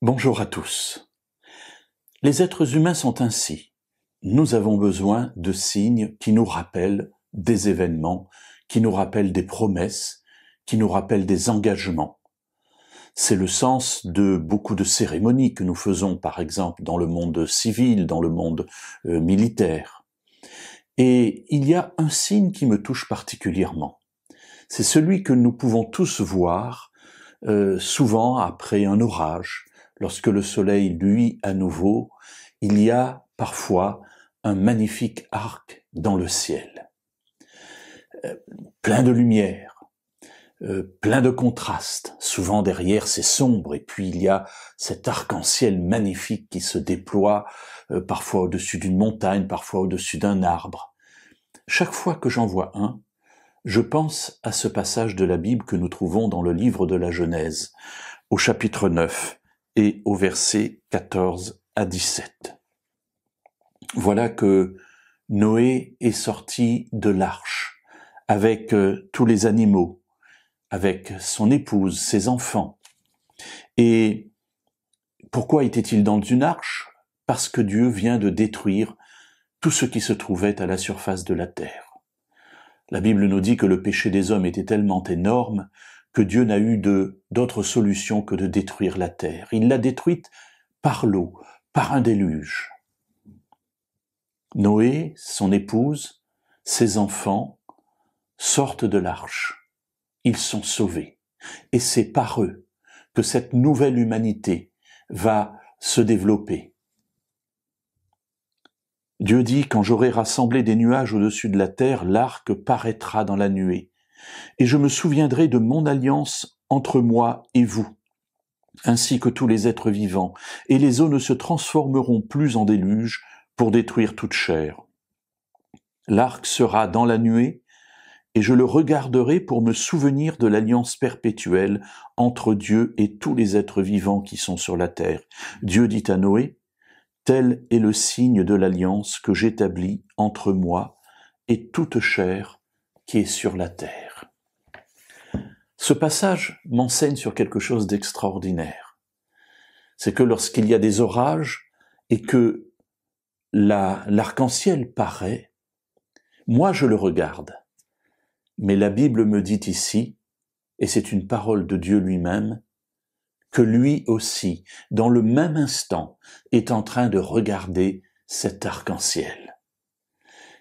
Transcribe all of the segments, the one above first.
Bonjour à tous. Les êtres humains sont ainsi. Nous avons besoin de signes qui nous rappellent des événements, qui nous rappellent des promesses, qui nous rappellent des engagements. C'est le sens de beaucoup de cérémonies que nous faisons, par exemple, dans le monde civil, dans le monde militaire. Et il y a un signe qui me touche particulièrement. C'est celui que nous pouvons tous voir, souvent après un orage. Lorsque le soleil luit à nouveau, il y a parfois un magnifique arc dans le ciel. Plein de lumière, plein de contrastes. Souvent derrière c'est sombre et puis il y a cet arc-en-ciel magnifique qui se déploie parfois au-dessus d'une montagne, parfois au-dessus d'un arbre. Chaque fois que j'en vois un, je pense à ce passage de la Bible que nous trouvons dans le livre de la Genèse, au chapitre 9. Et au verset 14 à 17. Voilà que Noé est sorti de l'arche avec tous les animaux, avec son épouse, ses enfants. Et pourquoi était-il dans une arche ? Parce que Dieu vient de détruire tout ce qui se trouvait à la surface de la terre. La Bible nous dit que le péché des hommes était tellement énorme que Dieu n'a eu d'autre solution que de détruire la terre. Il l'a détruite par l'eau, par un déluge. Noé, son épouse, ses enfants sortent de l'arche. Ils sont sauvés. Et c'est par eux que cette nouvelle humanité va se développer. Dieu dit, quand j'aurai rassemblé des nuages au-dessus de la terre, l'arc paraîtra dans la nuée. Et je me souviendrai de mon alliance entre moi et vous, ainsi que tous les êtres vivants, et les eaux ne se transformeront plus en déluge pour détruire toute chair. L'arc sera dans la nuée, et je le regarderai pour me souvenir de l'alliance perpétuelle entre Dieu et tous les êtres vivants qui sont sur la terre. Dieu dit à Noé, « Tel est le signe de l'alliance que j'établis entre moi et toute chair qui est sur la terre. » Ce passage m'enseigne sur quelque chose d'extraordinaire. C'est que lorsqu'il y a des orages et que l'arc-en-ciel paraît, moi je le regarde. Mais la Bible me dit ici, et c'est une parole de Dieu lui-même, que lui aussi, dans le même instant, est en train de regarder cet arc-en-ciel.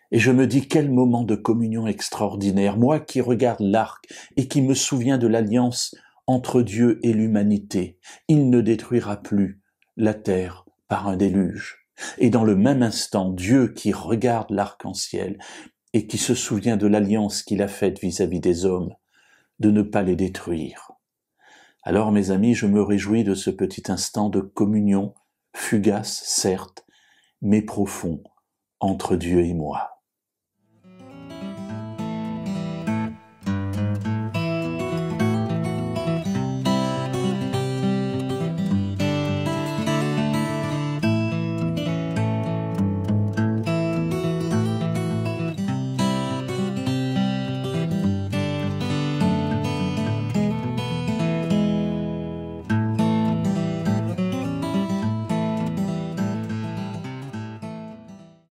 Et je me dis, quel moment de communion extraordinaire, moi qui regarde l'arc et qui me souviens de l'alliance entre Dieu et l'humanité. Il ne détruira plus la terre par un déluge. Et dans le même instant, Dieu qui regarde l'arc-en-ciel et qui se souvient de l'alliance qu'il a faite vis-à-vis des hommes, de ne pas les détruire. Alors, mes amis, je me réjouis de ce petit instant de communion, fugace, certes, mais profond, entre Dieu et moi.